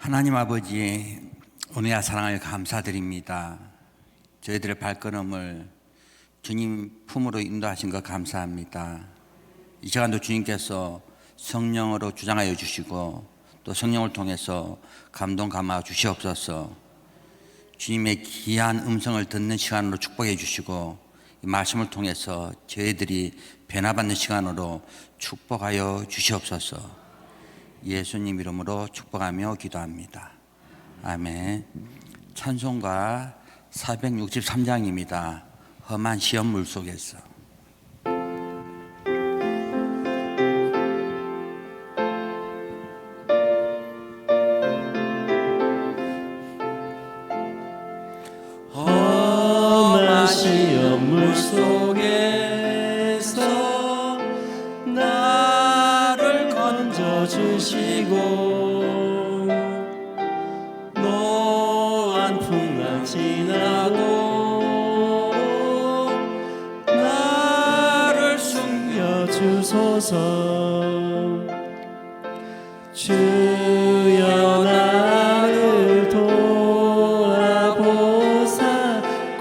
하나님 아버지, 은혜와 사랑을 감사드립니다. 저희들의 발걸음을 주님 품으로 인도하신 것 감사합니다. 이 시간도 주님께서 성령으로 주장하여 주시고 또 성령을 통해서 감동 감화 주시옵소서. 주님의 귀한 음성을 듣는 시간으로 축복해 주시고 이 말씀을 통해서 저희들이 변화받는 시간으로 축복하여 주시옵소서. 예수님 이름으로 축복하며 기도합니다. 아멘. 찬송가 463장입니다. 험한 시험물 속에서. 험한 시험물 속에서 나를 건져주시고 노한 풍랑 지나도 나를 숨겨주소서. 주여 나를 돌아보사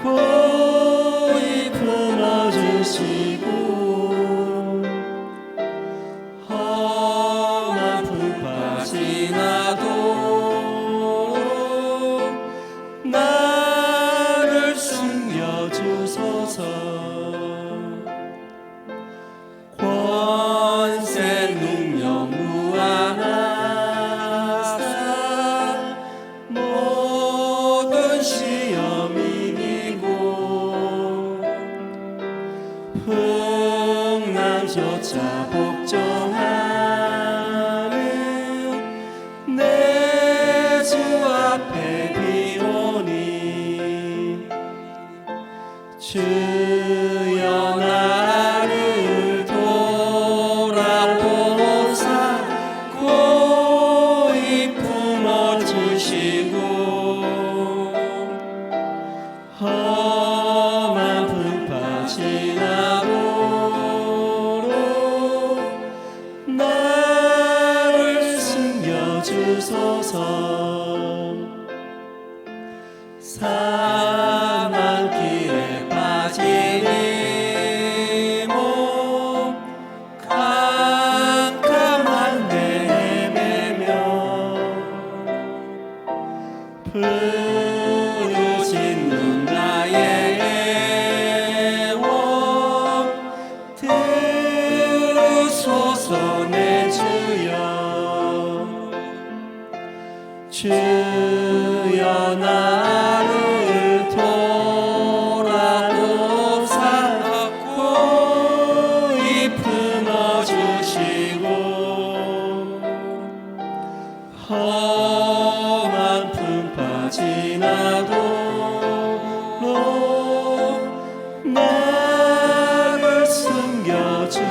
고이 품어주시고 험한 풍파 지나도 나를 숨겨주소서. 권세 능력 무한하사 모든 시험 이기고 풍랑조차 복종하는 내 주 앞에 비오니 주여 나를 돌아보사 고이 품어주시고 험한 풍파 지나도록 나를 숨겨주소서. 사망길에 빠지니 몸 캄캄한 데 헤매며 부르짖는 나의 애원 들으소서. 내 주여 주여 나를 돌아보사 고이 품어주시고 험한 풍파 지나도록 나를 숨겨주소서.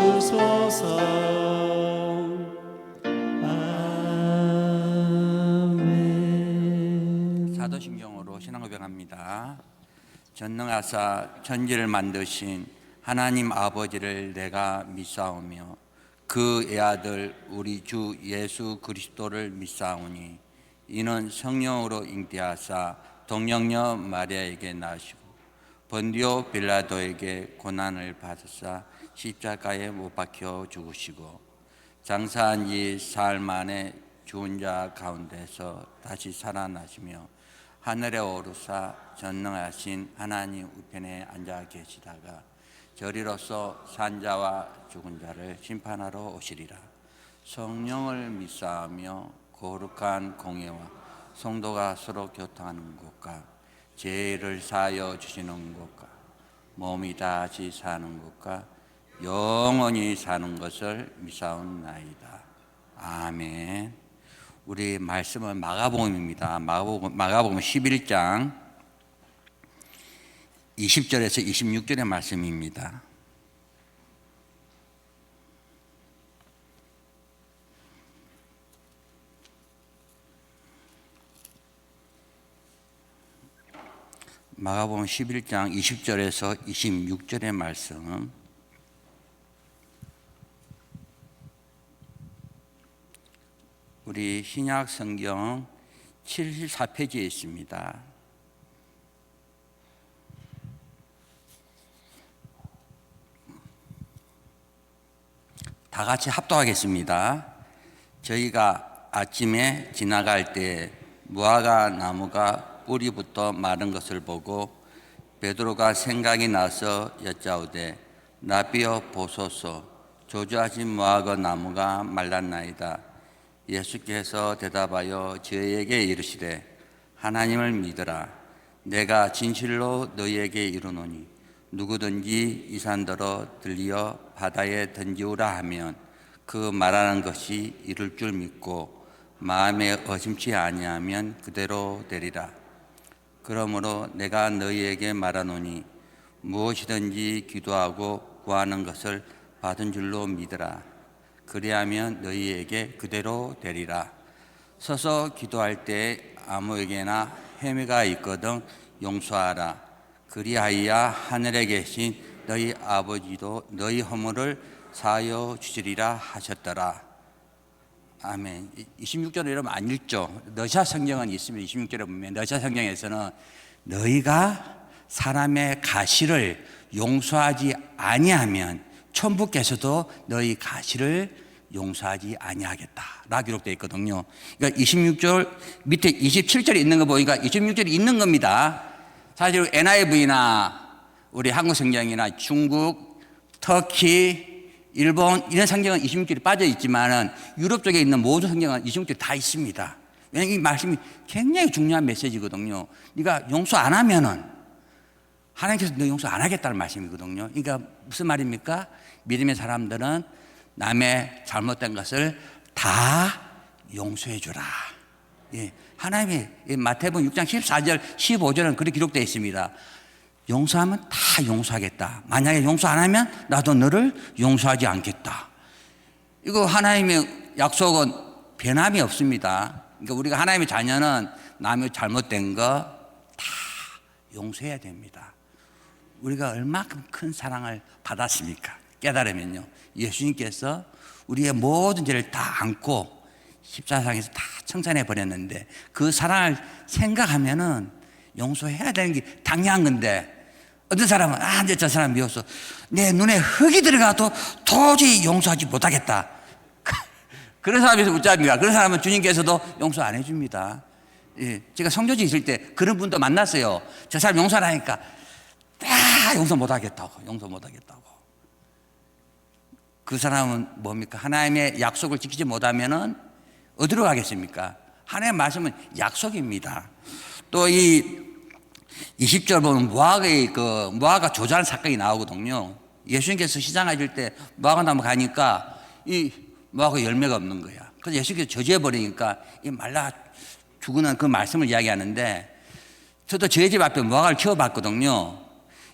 아멘. 사도신경으로 신앙 고백합니다. 전능하사 천지를 만드신 하나님 아버지를 내가 믿사오며 그 애아들 우리 주 예수 그리스도를 믿사오니 이는 성령으로 잉태하사 동정녀 마리아에게 나시고 본디오 빌라도에게 고난을 받으사 십자가에 못 박혀 죽으시고 장사한 지 사흘 만에 죽은 자 가운데서 다시 살아나시며 하늘에 오르사 전능하신 하나님 우편에 앉아 계시다가 저리로서 산자와 죽은 자를 심판하러 오시리라. 성령을 믿사하며 거룩한 공예와 성도가 서로 교통하는 곳과 죄를 사하여 주시는 곳과 몸이 다시 사는 곳과 영원히 사는 것을 믿사옵나이다. 아멘. 우리 말씀은 마가복음입니다. 마가복음 11장 20절에서 26절의 말씀입니다. 마가복음 11장 20절에서 26절의 말씀. 우리 신약 성경 74페이지에 있습니다. 다 같이 합독하겠습니다. 저희가 아침에 지나갈 때 무화과 나무가 뿌리부터 마른 것을 보고 베드로가 생각이 나서 여짜오되 라비어 보소서 조주하신 무화과 나무가 말랐나이다. 예수께서 대답하여 저희에게 이르시되 하나님을 믿으라. 내가 진실로 너희에게 이르노니 누구든지 이 산더러 들리어 바다에 던지우라 하면 그 말하는 것이 이룰 줄 믿고 마음에 의심치 아니하면 그대로 되리라. 그러므로 내가 너희에게 말하노니 무엇이든지 기도하고 구하는 것을 받은 줄로 믿으라. 그리하면 너희에게 그대로 되리라. 서서 기도할 때 아무에게나 헤매가 있거든 용서하라. 그리하여 하늘에 계신 너희 아버지도 너희 허물을 사하여 주시리라 하셨더라. 아멘. 26절은 여러분 안 읽죠? 너시아 성경은 있으면 26절에 보면 너시아 성경에서는 너희가 사람의 가시를 용서하지 아니하면 천부께서도 너희 가시를 용서하지 아니하겠다라 기록되어 있거든요. 그러니까 26절 밑에 27절에 있는 거 보니까 26절이 있는 겁니다. 사실 NIV나 우리 한국 성경이나 중국, 터키, 일본 이런 성경은 26절이 빠져 있지만은 유럽 쪽에 있는 모든 성경은 26절이 다 있습니다. 왜냐하면 이 말씀이 굉장히 중요한 메시지거든요. 네가 용서 안 하면은 하나님께서 너 용서 안 하겠다는 말씀이거든요. 그러니까 무슨 말입니까? 믿음의 사람들은 남의 잘못된 것을 다 용서해 주라. 예, 하나님이 마태복음 6장 14절 15절은 그렇게 기록되어 있습니다. 용서하면 다 용서하겠다. 만약에 용서 안 하면 나도 너를 용서하지 않겠다. 이거 하나님의 약속은 변함이 없습니다. 그러니까 우리가 하나님의 자녀는 남의 잘못된 거 다 용서해야 됩니다. 우리가 얼마큼 큰 사랑을 받았습니까? 깨달으면요. 예수님께서 우리의 모든 죄를 다 안고 십자가상에서 다 청산해 버렸는데 그 사랑을 생각하면은 용서해야 되는 게 당연한 건데 어떤 사람은 이제 저 사람 미워서 내 눈에 흙이 들어가도 도저히 용서하지 못하겠다. 그런 사람이 웃자입니다. 그런 사람은 주님께서도 용서 안 해줍니다. 예, 제가 성교지 있을 때 그런 분도 만났어요. 저 사람 용서하니까 용서 못하겠다고. 용서 못하겠다고. 그 사람은 뭡니까? 하나님의 약속을 지키지 못하면은 어디로 가겠습니까? 하나님의 말씀은 약속입니다. 또 이 20절 보면 무화과 조자는 사건이 나오거든요. 예수님께서 시장하실 때 무화과 나무 가니까 이 무화과 열매가 없는 거야. 그래서 예수님께서 저주해 버리니까 이 말라 죽는 그 말씀을 이야기하는데 저도 저희 집 앞에 무화과를 키워봤거든요.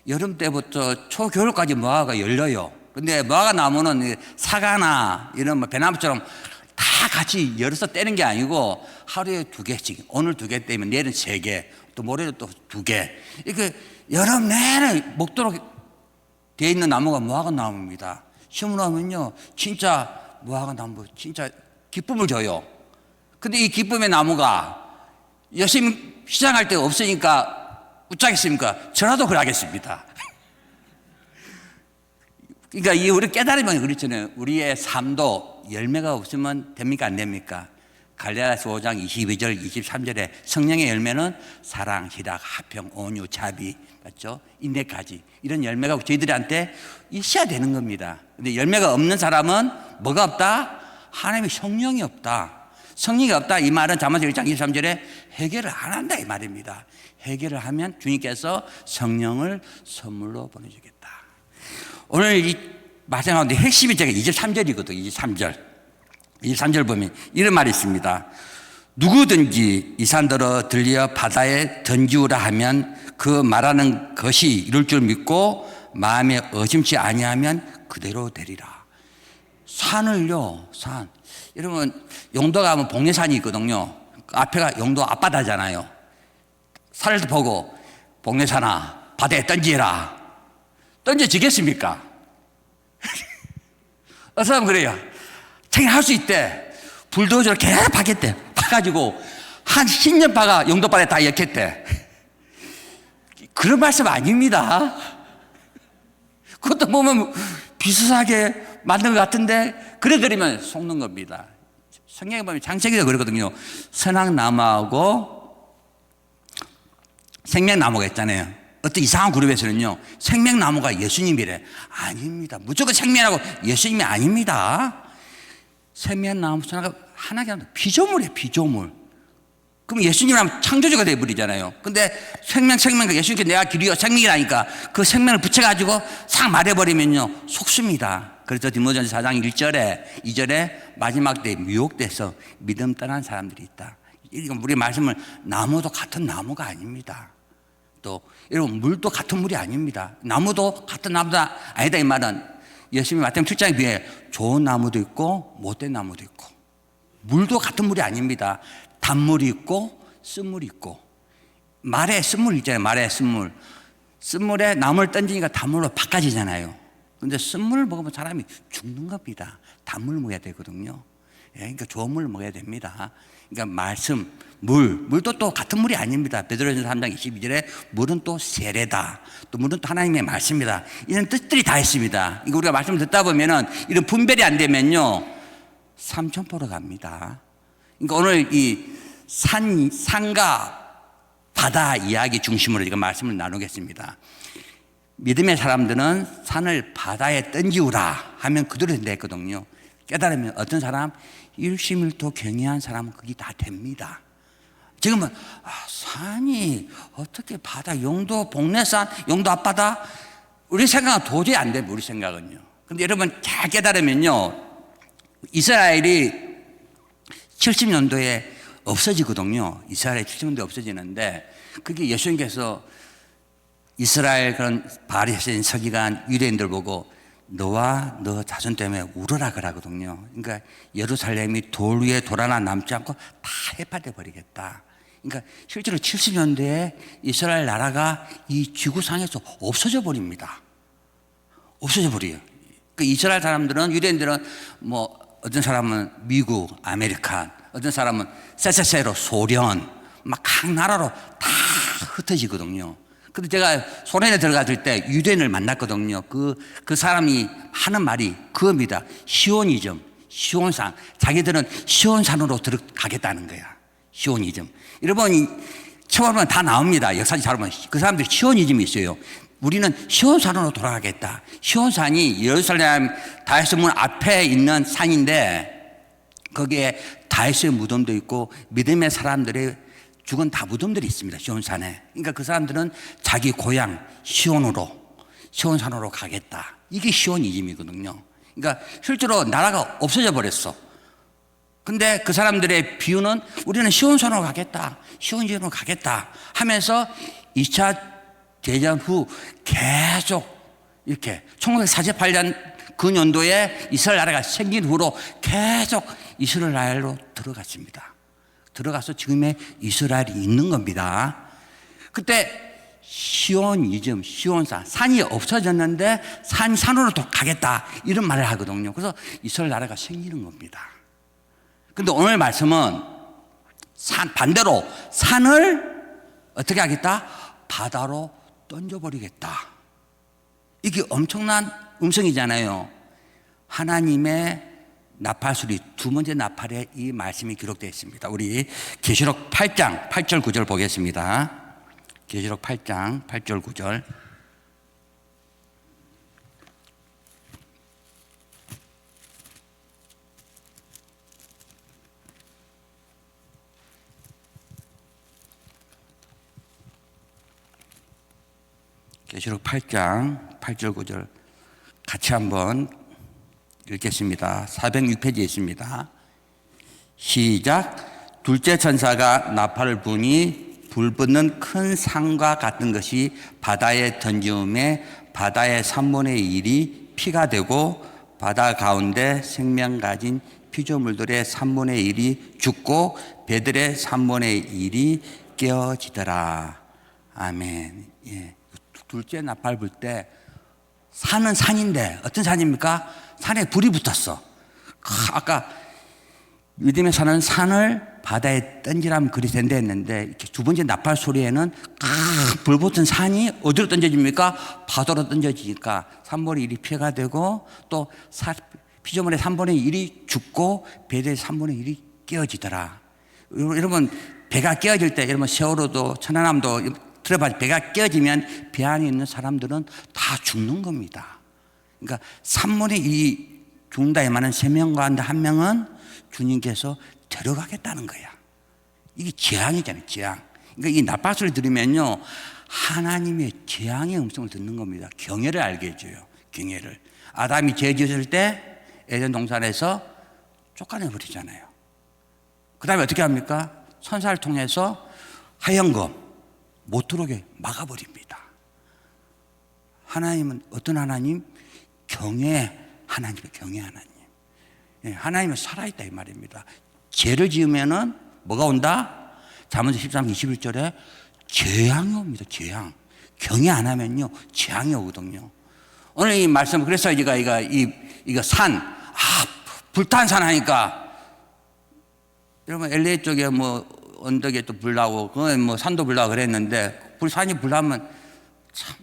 여름 때부터 초겨울까지 무화과가 열려요. 근데 무화과 나무는 사과나 이런 배나무처럼 다 같이 열어서 떼는 게 아니고 하루에 2개씩, 오늘 2개 떼면 내일은 3개, 또 모레는 또 2개. 이렇게 여름 내내 먹도록 되어 있는 나무가 무화과 나무입니다. 심으면요, 진짜 무화과 나무 진짜 기쁨을 줘요. 근데 이 기쁨의 나무가 열심히 시장할 데가 없으니까 어쩌겠습니까? 저라도 그러겠습니다. 그러니까 우리 깨달으면 그렇잖아요. 우리의 삶도 열매가 없으면 됩니까? 안 됩니까? 갈라디아서 5장 22절 23절에 성령의 열매는 사랑, 희락, 화평, 온유, 자비, 맞죠? 인내까지 이런 열매가 저희들한테 있어야 되는 겁니다. 근데 열매가 없는 사람은 뭐가 없다? 하나님의 성령이 없다. 성령이 없다 이 말은 잠언서 1장 23절에 해결을 안 한다 이 말입니다. 해결을 하면 주님께서 성령을 선물로 보내주겠다. 오늘 이 말씀 가운데 핵심이 제가 23절이거든요. 23절 보면 이런 말이 있습니다. 누구든지 이 산더러 들려 바다에 던지우라 하면 그 말하는 것이 이룰 줄 믿고 마음에 의심치 아니하면 그대로 되리라. 산을요, 산. 여러분 용도 가면 복례산이 있거든요. 앞에가 용도 앞바다잖아요. 산을 보고 복례산아 바다에 던지라. 던져지겠습니까? 어떤 사람은 그래요. 자기는 할 수 있대. 불도저를 계속 파겠대. 파가지고 한 10년파가 영도바다에 다 엮였대. 그런 말씀 아닙니다. 그것도 보면 비슷하게 만든 것 같은데 그래드리면 속는 겁니다. 성경에 보면 창세기도 그러거든요. 선악나무하고 생명나무가 있잖아요. 어떤 이상한 그룹에서는요, 생명나무가 예수님이래. 아닙니다. 무조건 생명하고 예수님이 아닙니다. 생명나무 선악나무 하나가 피조물이에요. 피조물. 그럼 예수님이라면 창조주가 되어버리잖아요. 근데 생명과 예수님께 내가 길이요 생명이라니까 그 생명을 붙여가지고 싹 말해버리면요 속습니다. 그래서 디모데전서 4장 1절에 2절에 마지막 때에 미혹돼서 믿음 떠난 사람들이 있다. 이건 우리 말씀을 나무도 같은 나무가 아닙니다. 또 여러분 물도 같은 물이 아닙니다. 나무도 같은 나무가 아니다. 이 말은 예수님이 마태복음 7장에 비해 좋은 나무도 있고 못된 나무도 있고, 물도 같은 물이 아닙니다. 단물이 있고 쓴물이 있고, 말에 쓴물 있잖아요. 말에 쓴물. 쓴물에 나무를 던지니까 단물로 바꿔지잖아요. 근데 쓴물을 먹으면 사람이 죽는 겁니다. 단물 먹어야 되거든요. 예, 그러니까 좋은 물 먹어야 됩니다. 그러니까 말씀, 물도 또 같은 물이 아닙니다. 베드로전서 3장 22절에 물은 또 세례다. 또 물은 또 하나님의 말씀이다. 이런 뜻들이 다 있습니다. 이거 우리가 말씀을 듣다 보면은 이런 분별이 안 되면요 삼천포로 갑니다. 그러니까 오늘 이 산과 바다 이야기 중심으로 이거 말씀을 나누겠습니다. 믿음의 사람들은 산을 바다에 던지우라 하면 그대로 된다 했거든요. 깨달으면 어떤 사람 일심일도 경외한 사람은 그게 다 됩니다. 지금은 산이 어떻게 바다, 영도 복내산, 영도 앞바다, 우리 생각은 도저히 안 됩니다. 우리 생각은요. 근데 여러분 잘 깨달으면요, 이스라엘이 70년도에 없어지거든요. 이스라엘이 70년도에 없어지는데, 그게 예수님께서 이스라엘 그런 바리새인 서기관 유대인들 보고 너와 너 자손 때문에 울어라 그러거든요. 그러니까 예루살렘이 돌 위에 돌 하나 남지 않고 다 해파돼 버리겠다. 그러니까 실제로 70년대에 이스라엘 나라가 이 지구상에서 없어져 버립니다. 없어져 버려요. 그 이스라엘 사람들은, 유대인들은 뭐 어떤 사람은 미국, 아메리칸, 어떤 사람은 세세세로 소련, 막 각 나라로 다 흩어지거든요. 근데 제가 소련에 들어갔을 때 유대인을 만났거든요. 그 사람이 하는 말이 그겁니다. 시오니즘, 시온산. 자기들은 시온산으로 들어가겠다는 거야. 시오니즘. 여러분, 쳐보면 다 나옵니다. 역사책 잘 보면. 그 사람들이 시오니즘이 있어요. 우리는 시온산으로 돌아가겠다. 시온산이 예루살렘 다윗의 문 앞에 있는 산인데, 거기에 다윗의 무덤도 있고 믿음의 사람들의 죽은 다 무덤들이 있습니다. 시온산에. 그러니까 그 사람들은 자기 고향 시온산으로 가겠다. 이게 시온이즘이거든요. 그러니까 실제로 나라가 없어져 버렸어. 근데 그 사람들의 비유는 우리는 시온산으로 가겠다, 시온이즘으로 가겠다 하면서 2차 대전 후 계속 이렇게 1948년 그 년도에 이스라엘 나라가 생긴 후로 계속 이스라엘 나라로 들어갔습니다. 들어가서 지금의 이스라엘이 있는 겁니다. 그때 시온이즘, 시온산, 산이 없어졌는데 산으로 또 가겠다 이런 말을 하거든요. 그래서 이스라엘 나라가 생기는 겁니다. 근데 오늘 말씀은 반대로 산을 어떻게 하겠다? 바다로 던져버리겠다. 이게 엄청난 음성이잖아요. 하나님의 나팔소리, 두 번째 나팔에 이 말씀이 기록되어 있습니다. 우리 계시록 8장 8절 9절 보겠습니다. 계시록 8장 8절 9절. 계시록 8장 8절 9절 같이 한번 읽겠습니다. 406페이지에 있습니다. 시작. 둘째 천사가 나팔을 부니 불붙는 큰 상과 같은 것이 바다에 던지음에 바다의 3분의 1이 피가 되고 바다 가운데 생명 가진 피조물들의 3분의 1이 죽고 배들의 3분의 1이 깨어지더라. 아멘. 예. 둘째 나팔 불 때 산은 산인데 어떤 산입니까? 산에 불이 붙었어. 아까 믿음의 산은 산을 바다에 던지라면 그리 된다 했는데 이렇게 두 번째 나팔 소리에는 불붙은 산이 어디로 던져집니까? 바다로 던져지니까 3분의 1이 피해가 되고 또 피조물의 3분의 1이 죽고 배의 3분의 1이 깨어지더라. 여러분 배가 깨어질 때 여러분 세월호도 천안함도 들어봐, 배가 깨어지면 배 안에 있는 사람들은 다 죽는 겁니다. 그러니까 3분의 1이 죽는다 이 말은 3명 가운데 1명은 주님께서 데려가겠다는 거야. 이게 재앙이잖아요, 재앙. 그러니까 이 나팔 소리 들으면요, 하나님의 재앙의 음성을 듣는 겁니다. 경애를 알게 해줘요, 경애를. 아담이 죄 지었을 때 에덴 동산에서 쫓아내버리잖아요. 그 다음에 어떻게 합니까? 천사를 통해서 하얀검 못 들어오게 막아버립니다. 하나님은 어떤 하나님? 경외 하나님의 경외 하나님. 하나님은 살아있다 이 말입니다. 죄를 지으면은 뭐가 온다? 잠언서 13, 21절에 재앙이 옵니다. 재앙. 경외 안 하면요 재앙이 오거든요. 오늘 이 말씀 그래서 이거 산, 불탄 산 하니까 여러분 LA 쪽에 뭐 언덕에 또 불나고 그건 뭐 산도 불나고 그랬는데 산이 불나면 참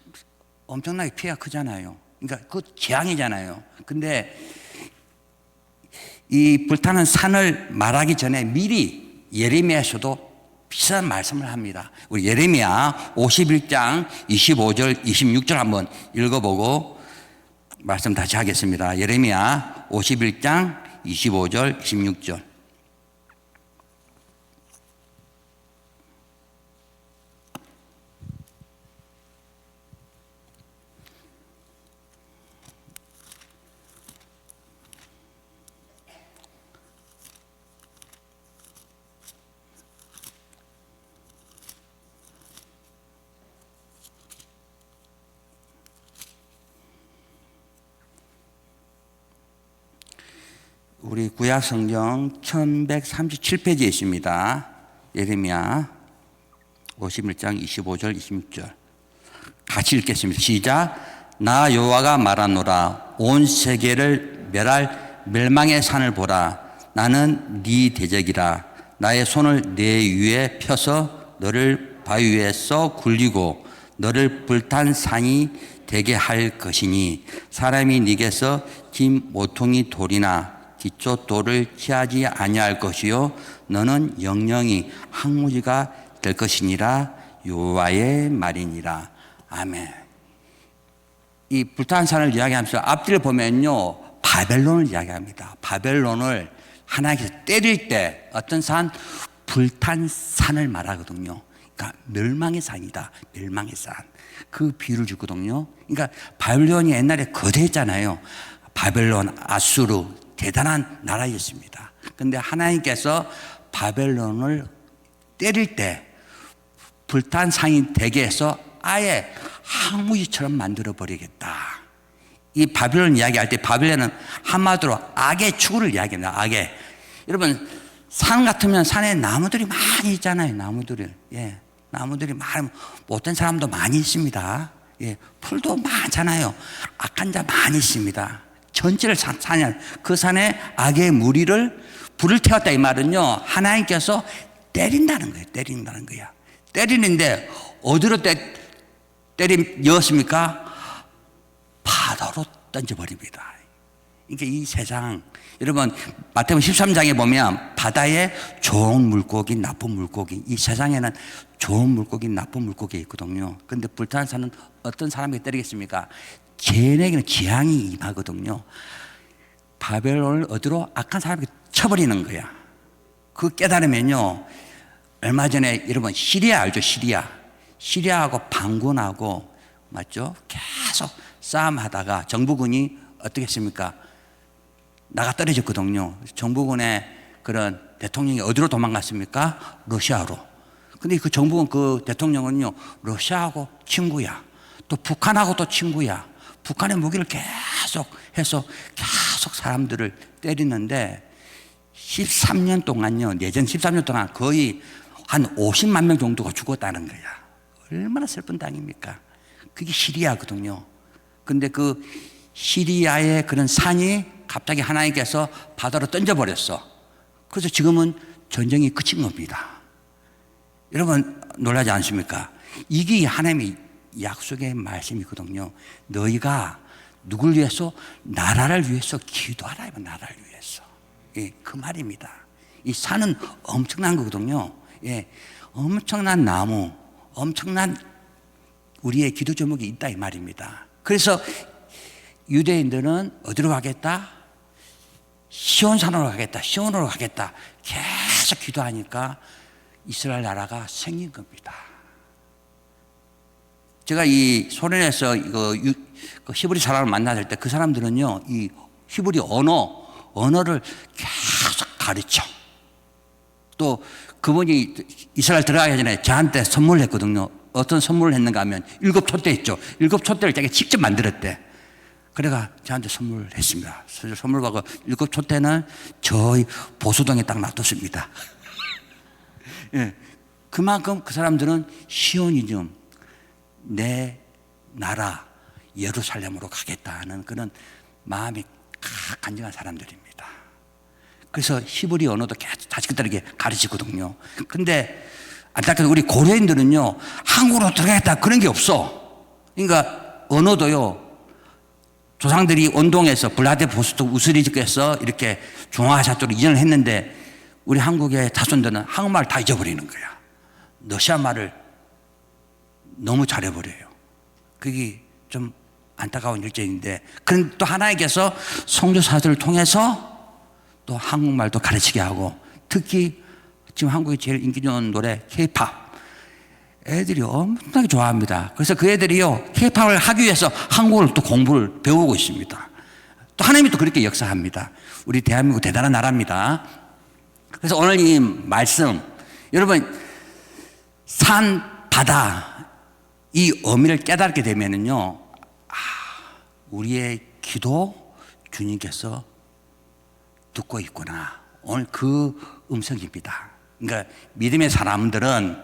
엄청나게 피해가 크잖아요. 그러니까 그 재앙이잖아요. 근데 이 불타는 산을 말하기 전에 미리 예레미야에서도 비슷한 말씀을 합니다. 우리 예레미야 51장 25절 26절 한번 읽어보고 말씀 다시 하겠습니다. 예레미야 51장 25절 26절. 우리 구약 성경 1137페이지에 있습니다. 예레미야 51장 25절 26절 같이 읽겠습니다. 시작. 나 여호와가 말하노라. 온 세계를 멸할 멸망의 산을 보라. 나는 네 대적이라. 나의 손을 네 위에 펴서 너를 바위 위에서 굴리고 너를 불탄 산이 되게 할 것이니 사람이 네게서 긴 모퉁이 돌이나 기초 돌을 취하지 아니할 것이요 너는 영영이 항무지가 될 것이니라. 여호와의 말이니라. 아멘. 이 불탄 산을 이야기하면서 앞뒤를 보면요 바벨론을 이야기합니다. 바벨론을 하나님께서 때릴 때 어떤 산? 불탄 산을 말하거든요. 그러니까 멸망의 산이다. 멸망의 산. 그 비유를 주거든요. 그러니까 바벨론이 옛날에 거대했잖아요. 바벨론, 아수르 대단한 나라였습니다. 그런데 하나님께서 바벨론을 때릴 때 불탄 산이 되게 해서 아예 항무지처럼 만들어 버리겠다. 이 바벨론 이야기할 때 바벨론은 한마디로 악의 추구를 이야기합니다. 악의. 여러분 산 같으면 산에 나무들이 많이 있잖아요. 나무들이. 나무들이 많으면 못된 사람도 많이 있습니다. 풀도 많잖아요. 악한 자 많이 있습니다. 전체를 산에 그 산에 악의 무리를 불을 태웠다 이 말은요 하나님께서 때린다는 거예요. 때린다는 거야. 때리는데 어디로 때리였습니까? 바다로 던져버립니다. 그러니까 이 세상 여러분 마태복음 13장에 보면 바다에 좋은 물고기 나쁜 물고기 이 세상에는 좋은 물고기 나쁜 물고기 있거든요. 그런데 불타는 산은 어떤 사람에게 때리겠습니까? 쟤네에게는 재앙이 임하거든요. 바벨론을 어디로? 악한 사람에게 쳐버리는 거야. 그 깨달으면요 얼마 전에 여러분 시리아 알죠? 시리아하고 반군하고 맞죠? 계속 싸움하다가 정부군이 어떻게 했습니까? 나가 떨어졌거든요. 정부군의 그런 대통령이 어디로 도망갔습니까? 러시아로. 근데 그 정부군 그 대통령은요 러시아하고 친구야. 또 북한하고 또 친구야. 북한의 무기를 계속 해서 계속 사람들을 때리는데 13년 동안요, 내전 13년 동안 거의 한 50만 명 정도가 죽었다는 거야. 얼마나 슬픈 땅입니까? 그게 시리아거든요. 근데 그 시리아의 그런 산이 갑자기 하나님께서 바다로 던져버렸어. 그래서 지금은 전쟁이 끝인 겁니다. 여러분 놀라지 않습니까? 이게 하나님의 약속의 말씀이거든요. 너희가 누굴 위해서? 나라를 위해서 기도하라. 나라를 위해서. 예, 그 말입니다. 이 산은 엄청난 거거든요. 예, 엄청난 나무, 엄청난 우리의 기도 제목이 있다 이 말입니다. 그래서 유대인들은 어디로 가겠다? 시온산으로 가겠다. 시온으로 가겠다. 계속 기도하니까 이스라엘 나라가 생긴 겁니다. 제가 이 소련에서 그 히브리 사람을 만났을 때 그 사람들은요, 이 히브리 언어를 계속 가르쳐. 또 그분이 이스라엘 들어가기 전에 저한테 선물을 했거든요. 어떤 선물을 했는가 하면 7촛대 있죠. 7촛대를 자기가 직접 만들었대. 그래가 저한테 선물을 했습니다. 선물 받고 7촛대는 저희 보수동에 딱 놔뒀습니다. 예, 그만큼 그 사람들은 시온이즘, 내 나라 예루살렘으로 가겠다는 그런 마음이 간절한 사람들입니다. 그래서 히브리 언어도 계속 자식들에게 가르치거든요. 근데 안타깝게 우리 고려인들은요, 한국으로 들어가겠다 그런 게 없어. 그러니까 언어도요, 조상들이 원동에서 블라디보스토크 우스리지크에서 이렇게 중앙아시아쪽으로 이전을 했는데 우리 한국의 자손들은 한국말을 다 잊어버리는 거야. 러시아 말을 너무 잘해버려요. 그게 좀 안타까운 일정인데, 그런 또 하나님께서 성교사들을 통해서 또 한국말도 가르치게 하고, 특히 지금 한국의 제일 인기 좋은 노래 K-팝 애들이 엄청나게 좋아합니다. 그래서 그 애들이요, K-팝을 하기 위해서 한국어를 또 공부를 배우고 있습니다. 또 하나님이 또 그렇게 역사합니다. 우리 대한민국 대단한 나라입니다. 그래서 오늘 이 말씀, 여러분 산, 바다 이 의미를 깨닫게 되면은요, 우리의 기도 주님께서 듣고 있구나. 오늘 그 음성입니다. 그러니까 믿음의 사람들은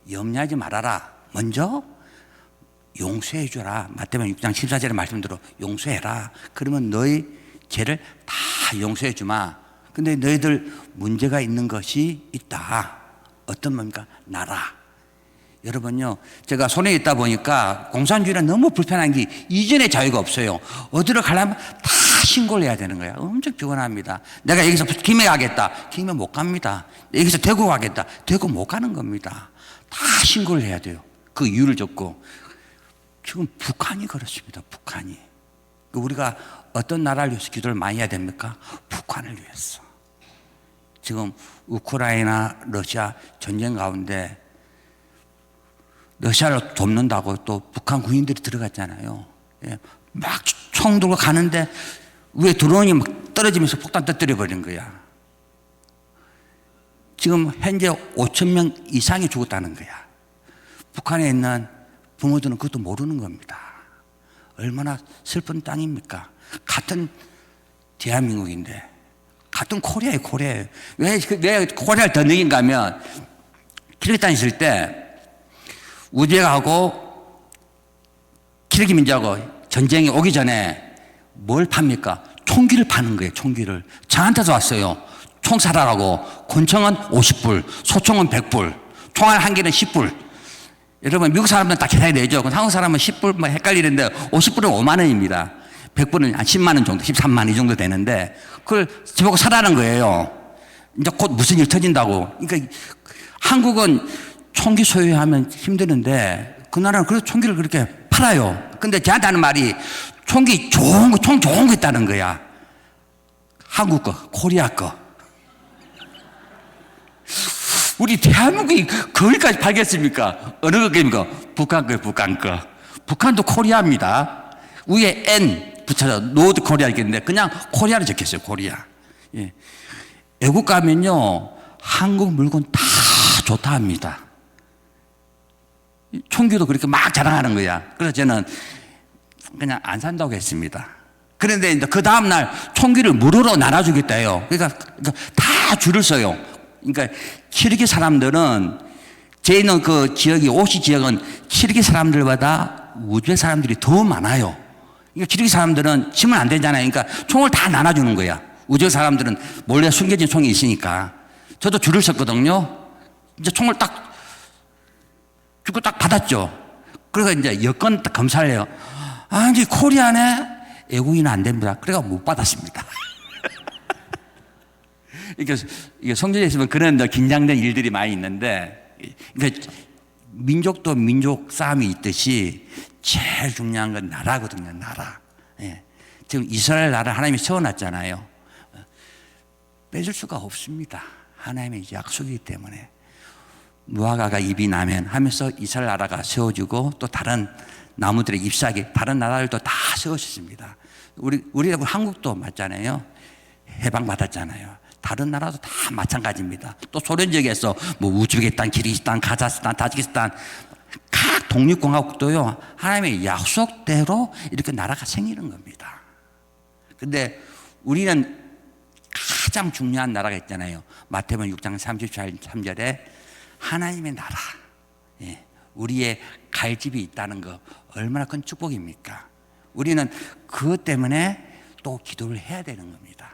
염려하지 말아라. 먼저 용서해 주라. 마태복음 6장 14절의 말씀대로 용서해라. 그러면 너희 죄를 다 용서해 주마. 근데 너희들 문제가 있는 것이 있다. 어떤 겁니까? 나라. 여러분요, 제가 손에 있다 보니까 공산주의는 너무 불편한 게 이전의 자유가 없어요. 어디로 가려면 다 신고를 해야 되는 거야. 엄청 피곤합니다. 내가 여기서 김해 가겠다. 김해 못 갑니다. 여기서 대구 가겠다. 대구 못 가는 겁니다. 다 신고를 해야 돼요. 그 이유를 적고. 지금 북한이 그렇습니다. 북한이. 우리가 어떤 나라를 위해서 기도를 많이 해야 됩니까? 북한을 위해서. 지금 우크라이나, 러시아 전쟁 가운데 러시아를 돕는다고 또 북한 군인들이 들어갔잖아요. 예, 막 총 들고 가는데 위에 드론이 막 떨어지면서 폭탄 터뜨려 버린 거야. 지금 현재 5천 명 이상이 죽었다는 거야. 북한에 있는 부모들은 그것도 모르는 겁니다. 얼마나 슬픈 땅입니까? 같은 대한민국인데, 같은 코리아예요, 코리아예요. 왜 코리아를 더 느낀가 하면, 키르기스탄 있을 때, 우즈벡하고 키르기 민족하고 전쟁이 오기 전에 뭘 팝니까? 총기를 파는 거예요, 총기를. 저한테도 왔어요. 총 사라라고. 권총은 50불, 소총은 100불, 총알 한 개는 10불. 여러분, 미국 사람들은 다 계산이 되죠. 한국 사람은 10불 뭐 헷갈리는데 50불은 5만 원입니다. 100불은 한 10만 원 정도, 13만 이 정도 되는데 그걸 저보고 사라는 거예요. 이제 곧 무슨 일 터진다고. 그러니까 한국은 총기 소유하면 힘드는데 그 나라는 그래서 총기를 그렇게 팔아요. 근데 저한테 하는 말이 총기 좋은 거, 총 좋은 거 있다는 거야. 한국 거, 코리아 거. 우리 대한민국이 거기까지 팔겠습니까? 어느 거입니까? 북한 거예요, 북한 거. 북한도 코리아입니다. 위에 N 붙여서 노드 코리아 있겠는데 그냥 코리아로 적혔어요, 코리아. 예. 외국 가면요, 한국 물건 다 좋다 합니다. 총기도 그렇게 막 자랑하는 거야. 그래서 저는 그냥 안 산다고 했습니다. 그런데 이제 그 다음날 총기를 무료로 나눠주겠다 해요. 그러니까 다 줄을 서요. 그러니까 키르기 사람들은, 제 있는 그 지역이, 오시 지역은 키르기 사람들보다 우즈벡 사람들이 더 많아요. 그러니까 키르기 사람들은 치면 안 되잖아요. 그러니까 총을 다 나눠주는 거야. 우즈벡 사람들은 몰래 숨겨진 총이 있으니까. 저도 줄을 섰거든요. 이제 총을 딱 주고 딱 받았죠. 그래서 이제 여권 딱 검사를 해요. 아니, 코리안에 외국인은 안 됩니다. 그래가 못 받았습니다. 이게 성전에 있으면 그런 긴장된 일들이 많이 있는데, 그러니까 민족도 민족 싸움이 있듯이 제일 중요한 건 나라거든요, 나라. 예. 지금 이스라엘 나라 하나님이 세워놨잖아요. 뺏을 수가 없습니다. 하나님의 약속이기 때문에. 무화과가 입이 나면 하면서 이스라엘 나라가 세워지고 또 다른 나무들의 잎사귀, 다른 나라들도 다 세워졌습니다. 우리 한국도 맞잖아요. 해방받았잖아요. 다른 나라도 다 마찬가지입니다. 또 소련 지역에서 뭐 우즈베키스탄, 키르기스탄, 카자흐스탄, 타지키스탄 각 독립공화국도요, 하나님의 약속대로 이렇게 나라가 생기는 겁니다. 근데 우리는 가장 중요한 나라가 있잖아요. 마태복음 6장 33절에 하나님의 나라, 예, 우리의 갈 집이 있다는 거 얼마나 큰 축복입니까? 우리는 그것 때문에 또 기도를 해야 되는 겁니다.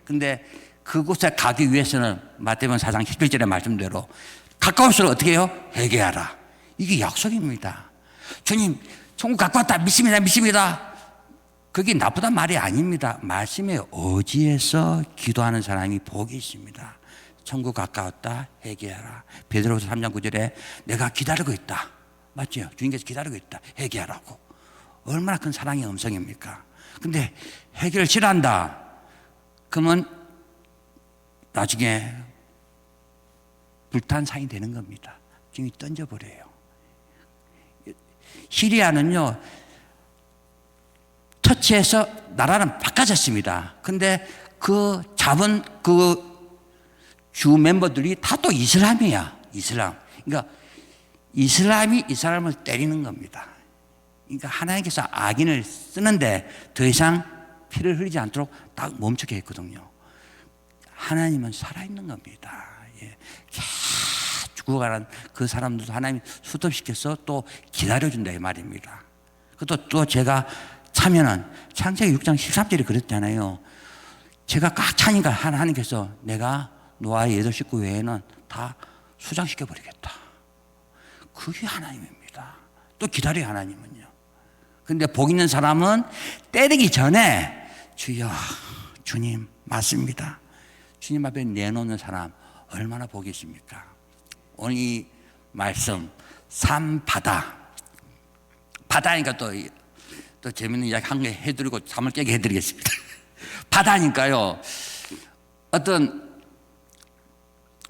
근데 그곳에 가기 위해서는 마태복음 4장 17절의 말씀대로 가까울수록 어떻게 해요? 회개하라. 이게 약속입니다. 주님, 천국 갖고 왔다. 믿습니다. 믿습니다. 그게 나쁘단 말이 아닙니다. 말씀에 의지해서 기도하는 사람이 복이 있습니다. 천국 가까웠다. 회개하라. 베드로후서 3장 9절에 내가 기다리고 있다. 맞죠? 주님께서 기다리고 있다. 회개하라고. 얼마나 큰 사랑의 음성입니까? 근데 회개를 싫어한다. 그러면 나중에 불탄산이 되는 겁니다. 주님이 던져버려요. 시리아는요, 터치해서 나라는 바꿔졌습니다. 근데 그 잡은 그 주 멤버들이 다 또 이슬람이야. 이슬람. 그러니까 이슬람이 이 사람을 때리는 겁니다. 그러니까 하나님께서 악인을 쓰는데 더 이상 피를 흘리지 않도록 딱 멈추게 했거든요. 하나님은 살아있는 겁니다. 예. 죽어가는 그 사람들도 하나님이 수습시켜서 또 기다려준다 이 말입니다. 그것도 또 제가 차면은 창세기 6장 13절에 그랬잖아요. 제가 꽉 차니까 하나님께서 내가 노아의 8 식구 외에는 다 수장시켜버리겠다. 그게 하나님입니다. 또 기다려요, 하나님은요. 근데 복 있는 사람은 때리기 전에 주여, 주님 맞습니다. 주님 앞에 내놓는 사람 얼마나 복이 있습니까? 오늘 이 말씀 산 바다, 바다니까 또 재밌는 이야기 한 개 해드리고 잠을 깨게 해드리겠습니다. 바다니까요, 어떤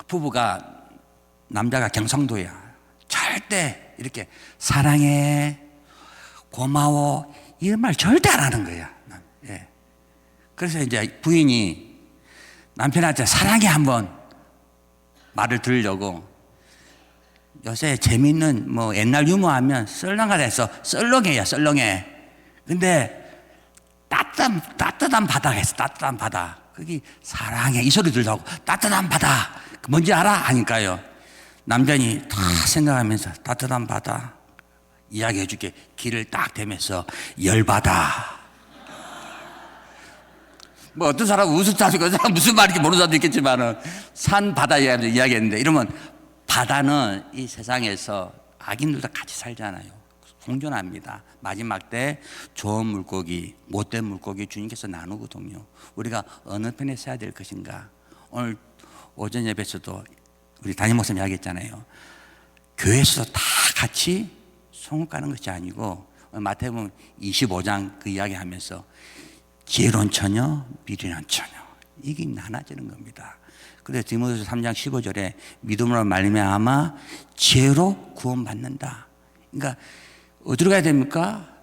부부가, 남자가 경상도야, 절대 이렇게 사랑해, 고마워 이런 말 절대 안 하는 거야. 예. 그래서 이제 부인이 남편한테 사랑해 한번 말을 들으려고, 요새 재밌는 뭐 옛날 유머하면 썰렁하다 썰렁해야 썰렁해. 근데 따뜻한 바다가 있어. 따뜻한 바다. 그게 사랑해 이 소리 들려고. 따뜻한 바다 뭔지 알아? 하니까요, 남편이 다 생각하면서 따뜻한 바다 이야기해 줄게. 귀를 딱 대면서 열바다. 뭐 어떤 사람은 웃을 자도 있고 무슨 말인지 모르는 사람도 있겠지만은 산 바다 이야기했는데, 이러면 바다는 이 세상에서 악인들도 같이 살잖아요. 공존합니다. 마지막 때 좋은 물고기, 못된 물고기 주님께서 나누거든요. 우리가 어느 편에 서야 될 것인가. 오늘 오전 예배에서도 우리 담임 목사님 이야기했잖아요. 교회에서도 다 같이 송을 가는 것이 아니고, 마태복음 25장 그 이야기하면서 지혜로운 처녀, 미련한 처녀, 이게 나눠지는 겁니다. 그래서 디모데후서 3장 15절에 믿음으로 말미암아 지혜로 구원받는다. 그러니까 어디로 가야 됩니까?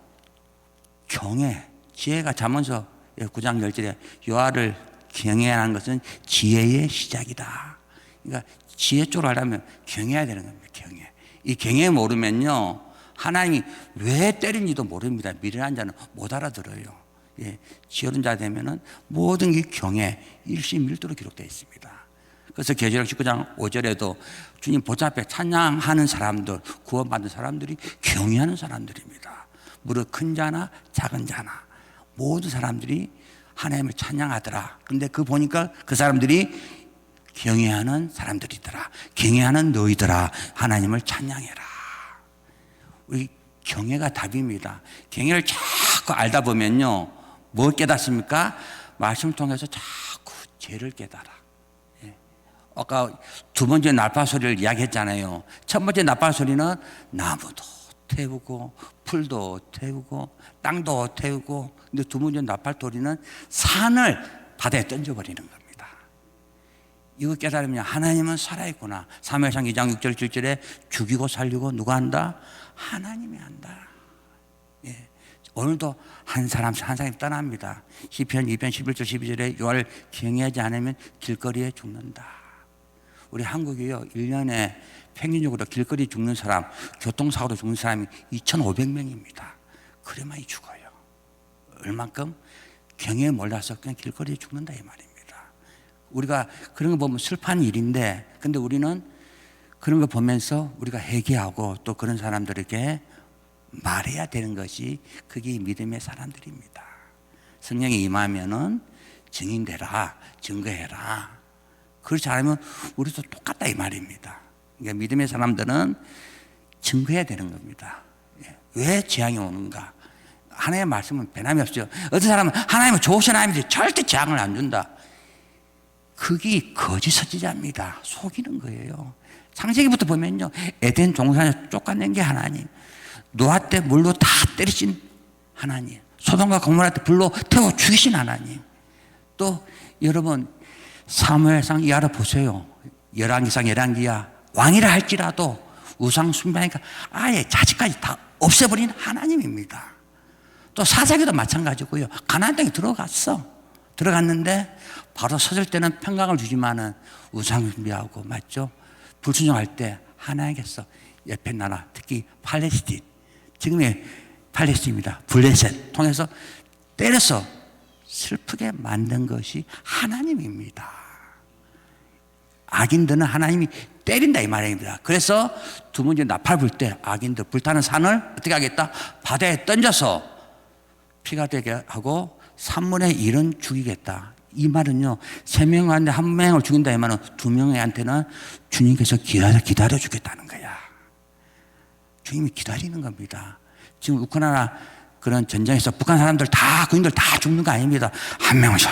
경외. 지혜가 잠언서 9장 10절에 여호와를 경외하는 것은 지혜의 시작이다. 그러니까 지혜 쪽으로 가려면 경외해야 되는 겁니다. 경외. 이 경외 모르면요, 하나님이 왜 때린지도 모릅니다. 미련한 자는 못 알아들어요. 예, 지혜로운 자 되면은 모든 게 경외, 일심일도로 기록되어 있습니다. 그래서 계시록 19장 5절에도 주님 보좌 앞에 찬양하는 사람들, 구원받은 사람들이 경외하는 사람들입니다. 무릇 큰 자나 작은 자나 모든 사람들이 하나님을 찬양하더라. 근데 그 보니까 그 사람들이 경외하는 사람들이더라. 경외하는 너희들아 하나님을 찬양해라. 우리 경외가 답입니다. 경외를 자꾸 알다 보면요, 뭘 깨닫습니까? 말씀을 통해서 자꾸 죄를 깨달아. 아까 두 번째 나팔 소리를 이야기했잖아요. 첫 번째 나팔 소리는 나무도 태우고 풀도 태우고 땅도 태우고, 근데 두 번째 나팔 소리는 산을 바다에 던져버리는 겁니다. 이거 깨달으면 하나님은 살아있구나. 사무엘상 2장 6절 7절에 죽이고 살리고 누가 한다? 하나님이 한다. 예. 오늘도 한 사람씩 한 사람이 떠납니다. 시편 2편 11절 12절에 여호와를 경외하지 않으면 길거리에 죽는다. 우리 한국이요, 1년에 평균적으로 길거리 죽는 사람, 교통사고로 죽는 사람이 2,500명입니다. 그래 많이 죽어요. 얼만큼? 경외에 몰라서 그냥 길거리에 죽는다 이 말입니다. 우리가 그런 거 보면 슬픈 일인데, 근데 우리는 그런 거 보면서 우리가 회개하고 또 그런 사람들에게 말해야 되는 것이, 그게 믿음의 사람들입니다. 성령이 임하면은 증인되라, 증거해라. 그렇지 않으면 우리도 똑같다 이 말입니다. 그러니까 믿음의 사람들은 증거해야 되는 겁니다. 왜 재앙이 오는가? 하나님의 말씀은 변함이 없죠. 어떤 사람은 하나님은 좋으신 하나님인데 절대 재앙을 안 준다. 그게 거짓 선지자입니다. 속이는 거예요. 창세기부터 보면요, 에덴 동산에서 쫓아낸 게 하나님, 노아 때 물로 다 때리신 하나님, 소돔과 고모라 때 불로 태워 죽이신 하나님. 또 여러분 사무엘상 이하로 보세요. 열왕기상 열왕기야, 왕이라 할지라도 우상 숭배하니까 아예 자식까지 다 없애버린 하나님입니다. 또 사사기도 마찬가지고요. 가나안 땅에 들어갔는데 바로 서질 때는 평강을 주지만은 우상 숭배하고, 맞죠? 불순종할 때 하나님께서 옆에 나라, 특히 팔레스틴, 지금의 팔레스틴입니다. 블레셋 통해서 때려서 슬프게 만든 것이 하나님입니다. 악인들은 하나님이 때린다 이 말입니다. 그래서 두 번째 나팔 불 때 악인들 불타는 산을 어떻게 하겠다? 바다에 던져서 피가 되게 하고 3분의 1은 죽이겠다. 이 말은요, 3명 가운데 1명을 죽인다 이 말은 2명한테는 주님께서 기다려 주겠다는 거야. 주님이 기다리는 겁니다. 지금 우크라이나 그런 전쟁에서 북한 사람들 다, 군인들 다 죽는 거 아닙니다. 한 명씩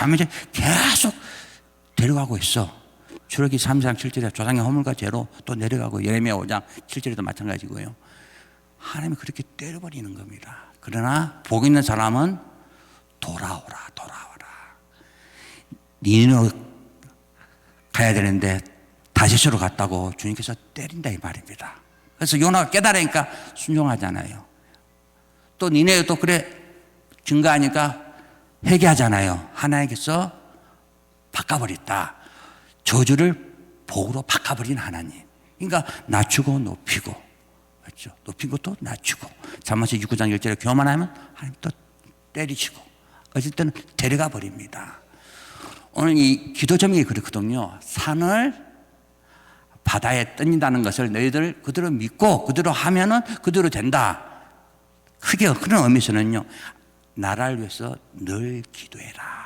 계속 데려가고 있어. 출애굽기 3장 7절에 조상의 허물과 죄로 또 내려가고, 예레미야 5장 7절에도 마찬가지고요. 하나님이 그렇게 때려버리는 겁니다. 그러나 복 있는 사람은 돌아오라. 니느웨로 가야 되는데 다시스로 갔다고 주님께서 때린다 이 말입니다. 그래서 요나가 깨달으니까 순종하잖아요. 또 니느웨도 그래 증거하니까 회개하잖아요. 하나님께서 바꿔버렸다. 저주를 복으로 바꿔버린 하나님. 그러니까 낮추고 높이고, 그렇죠? 높이고 또 낮추고. 잠언서 6장 1절에 교만하면 하나님 또 때리시고, 어쩔 때는 데려가 버립니다. 오늘 이 기도 제목이 그렇거든요. 산을 바다에 던진다는 것을 너희들 그대로 믿고 그대로 하면은 그대로 된다. 크게 그런 의미에서는요, 나라를 위해서 늘 기도해라.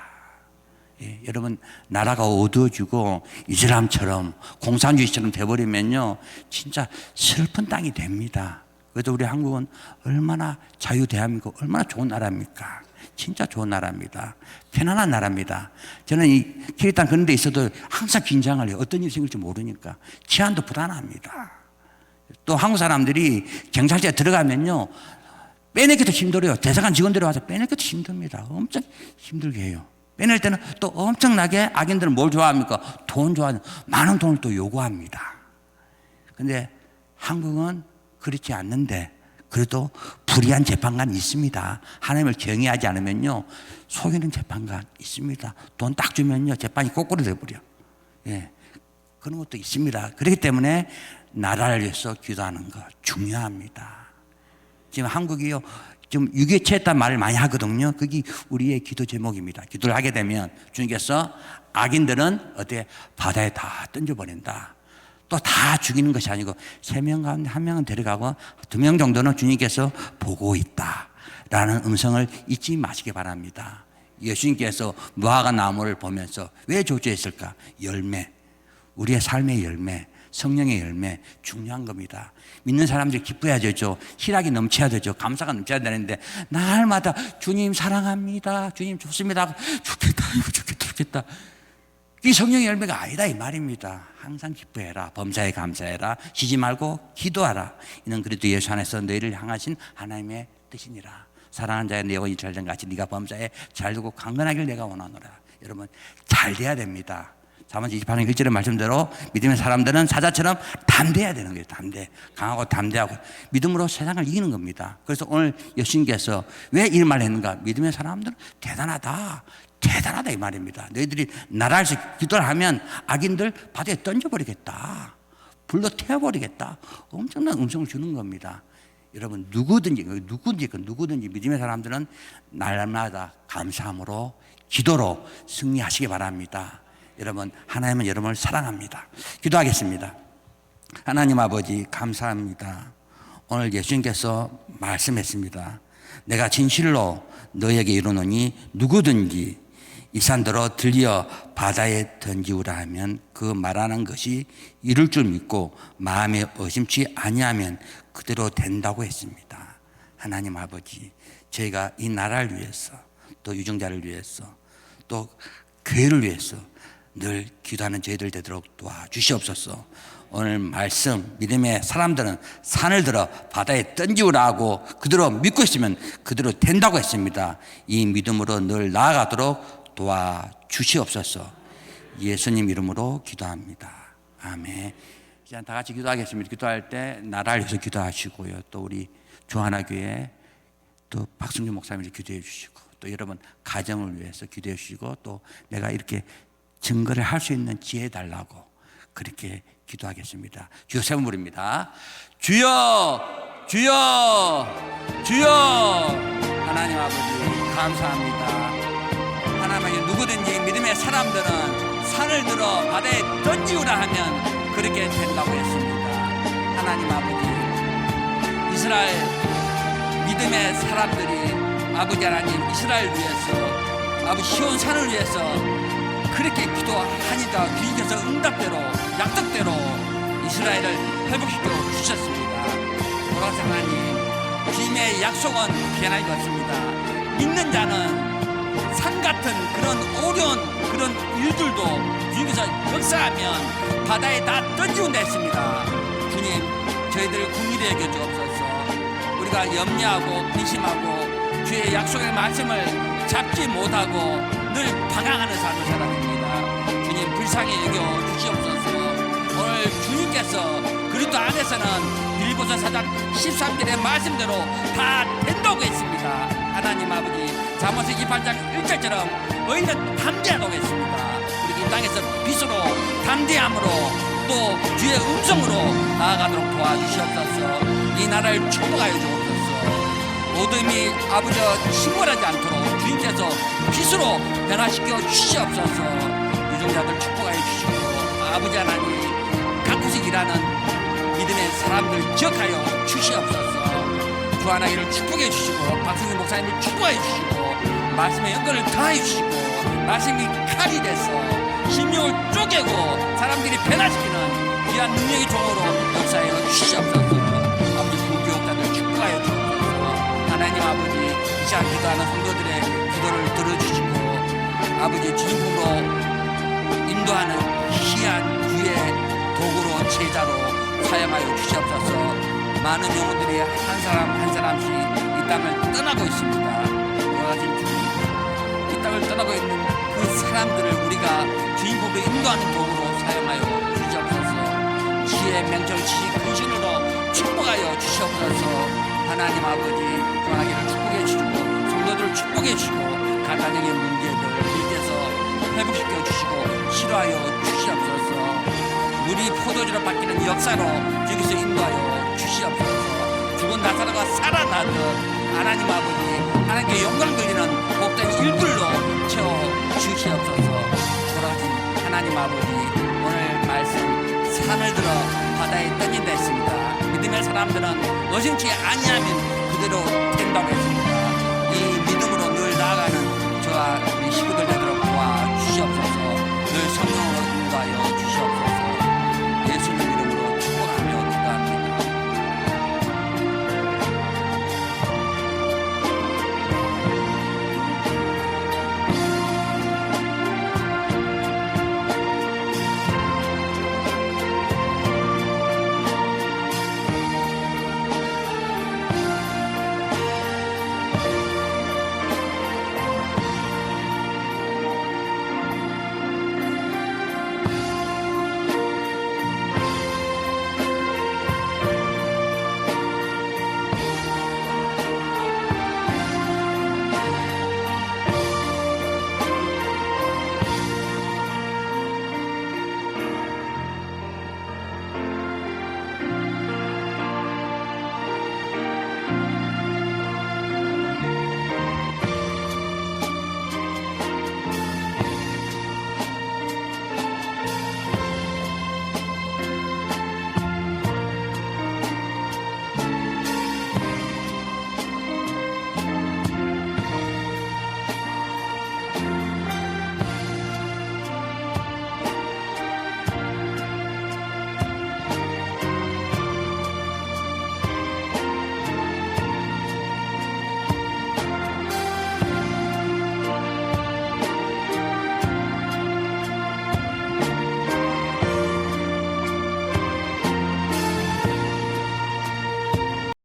예, 여러분 나라가 어두워지고 이슬람처럼 공산주의처럼 돼버리면요, 진짜 슬픈 땅이 됩니다. 그래도 우리 한국은 얼마나 자유 대한민국 얼마나 좋은 나라입니까? 진짜 좋은 나라입니다. 편안한 나라입니다. 저는 이 키리탄 그런 데 있어도 항상 긴장을 해요. 어떤 일이 생길지 모르니까. 치안도 불안합니다. 또 한국 사람들이 경찰서에 들어가면요, 빼내기도 힘들어요. 대사관 직원들이 와서 빼내기도 힘듭니다. 엄청 힘들게 해요. 빼낼 때는 또 엄청나게, 악인들은 뭘 좋아합니까? 돈 좋아하는, 많은 돈을 또 요구합니다. 근데 한국은 그렇지 않는데 그래도 불의한 재판관이 있습니다. 하나님을 경외하지 않으면요, 속이는 재판관 있습니다. 돈 딱 주면요, 재판이 거꾸로 돼버려. 예, 그런 것도 있습니다. 그렇기 때문에 나라를 위해서 기도하는 거 중요합니다. 지금 한국이요, 지금 6.25 취했단 말을 많이 하거든요. 그게 우리의 기도 제목입니다. 기도를 하게 되면 주님께서 악인들은 어때? 바다에 다 던져버린다. 또 다 죽이는 것이 아니고 3명 가운데 1명은 데려가고 2명 정도는 주님께서 보고 있다라는 음성을 잊지 마시기 바랍니다. 예수님께서 무화과 나무를 보면서 왜 저주했을까? 열매. 우리의 삶의 열매, 성령의 열매 중요한 겁니다. 믿는 사람들이 기뻐해야 되죠. 희락이 넘쳐야 되죠. 감사가 넘쳐야 되는데 날마다 주님 사랑합니다, 주님 좋습니다, 좋겠다, 이거 좋겠다, 좋겠다. 이 성령의 열매가 아니다 이 말입니다. 항상 기뻐해라, 범사에 감사해라, 쉬지 말고 기도하라. 이는 그리스도 예수 안에서 너희를 향하신 하나님의 뜻이니라. 사랑하는 자의 내 영혼이 잘된 같이 네가 범사에 잘되고 강건하길 내가 원하노라. 여러분 잘 돼야 됩니다. 사무엘상 28장 1절의 말씀대로 믿음의 사람들은 사자처럼 담대해야 되는 거예요. 담대, 강하고 담대하고 믿음으로 세상을 이기는 겁니다. 그래서 오늘 예수님께서 왜 이 말을 했는가? 믿음의 사람들은 대단하다, 대단하다 이 말입니다. 너희들이 나라를 기도를 하면 악인들 바다에 던져버리겠다, 불로 태워버리겠다, 엄청난 음성을 주는 겁니다. 여러분 누구든지 믿음의 사람들은 날마다 감사함으로 기도로 승리하시기 바랍니다. 여러분 하나님은 여러분을 사랑합니다. 기도하겠습니다. 하나님 아버지 감사합니다. 오늘 예수님께서 말씀했습니다. 내가 진실로 너에게 이르노니 누구든지 이 산더러 들려 바다에 던지우라 하면 그 말하는 것이 이룰 줄 믿고 마음에 의심치 아니하면 그대로 된다고 했습니다. 하나님 아버지, 저희가 이 나라를 위해서 또 유정자를 위해서 또 교회를 위해서 늘 기도하는 저희들 되도록 도와주시옵소서. 오늘 말씀 믿음의 사람들은 산을 들어 바다에 던지우라 하고 그대로 믿고 있으면 그대로 된다고 했습니다. 이 믿음으로 늘 나아가도록 도와주시옵소서. 예수님 이름으로 기도합니다. 아멘. 이제 다 같이 기도하겠습니다. 기도할 때 나라를 위해서 기도하시고요. 또 우리 조하나교회 또 박승준 목사님을 기도해 주시고 또 여러분 가정을 위해서 기도해 주시고 또 내가 이렇게 증거를 할 수 있는 지혜 달라고 그렇게 기도하겠습니다. 주여 세 번 부릅니다. 주여, 주여, 주여. 하나님 아버지 감사합니다. 하나님 누구든지 믿음의 사람들은 산을 들어 바다에 던지우라 하면 그렇게 된다고 했습니다. 하나님 아버지 이스라엘 믿음의 사람들이 아버지 하나님 이스라엘 위해서 아버지 시온 산을 위해서 그렇게 기도하니까 주님께서 응답대로 약속대로 이스라엘을 회복시켜 주셨습니다. 돌아가신 하나님 주님의 약속은 변하지 않습니다. 믿는 자는 산 같은 그런 어려운 그런 일들도 주님께서 역사하면 바다에 다 던지운다 했습니다. 주님 저희들 국민이 여겨 주옵소서. 우리가 염려하고 근심하고 주의 약속의 말씀을 잡지 못하고 늘 방황하는 삶을 살아갑니다. 주님 불쌍히 여겨 주시옵소서. 오늘 주님께서 그리스도 안에서는 빌립보서 4장 13절의 말씀대로 다 된다고 했습니다. 하나님 아버지 잠언서 28장 1절처럼 너희는 담대하다고 했습니다. 우리 이 땅에서 빛으로 담대함으로 또 주의 음성으로 나아가도록 도와주시옵소서. 이 나라를 축복하여 주옵소서. 어둠이 아버지와 침몰하지 않도록 주님께서 빛으로 변화시켜 주시옵소서. 유종자들 축복하여 주시고 아버지 하나님 각 곳에 일하는 믿음의 사람들 기억하여 주시옵소서. 주하나이를 축복해 주시고 박승준 목사님을 축복해 주시고 말씀의 연결을 더해 주시고 말씀이 칼이 돼서 심령을 쪼개고 사람들이 변화시키는 귀한 능력의 종으로 역사하여 주시옵소서. 아버지 부교육자들 축복하여 주시옵소서. 하나님 아버지 이 시간 기도하는 성도들의 기도를 들어주시고 아버지 주님으로 인도하는 희한 주의 도구로 제자로 사용하여 주시옵소서. 많은 영혼들이 한 사람 한 사람씩 이 땅을 떠나고 있습니다. 돌아가신 주님 이 땅을 떠나고 있는 그 사람들을 우리가 주님으로 인도하는 도구로 사용하여 주시옵소서. 지혜 명철 지식 근신으로 축복하여 주시옵소서. 하나님 아버지 전하기를 축복해 주시고 성도들을 축복해 주시고 가정의 문제들 주께서 회복시켜 주시고 치료하여 주시옵소서. 물이 포도주로 바뀌는 역사로 주께서 인도하여 주시옵소서. 죽은 나사로가 살아나듯 하나님 아버지 하나님께 영광 돌리는 복된 일들로 채워 주시옵소서. 돌아가신 하나님 아버지 오늘 말씀 산을 들어 바다에 던진다 했습니다. 믿음의 사람들은 의심치 아니하면 그대로 된다고 했습니다.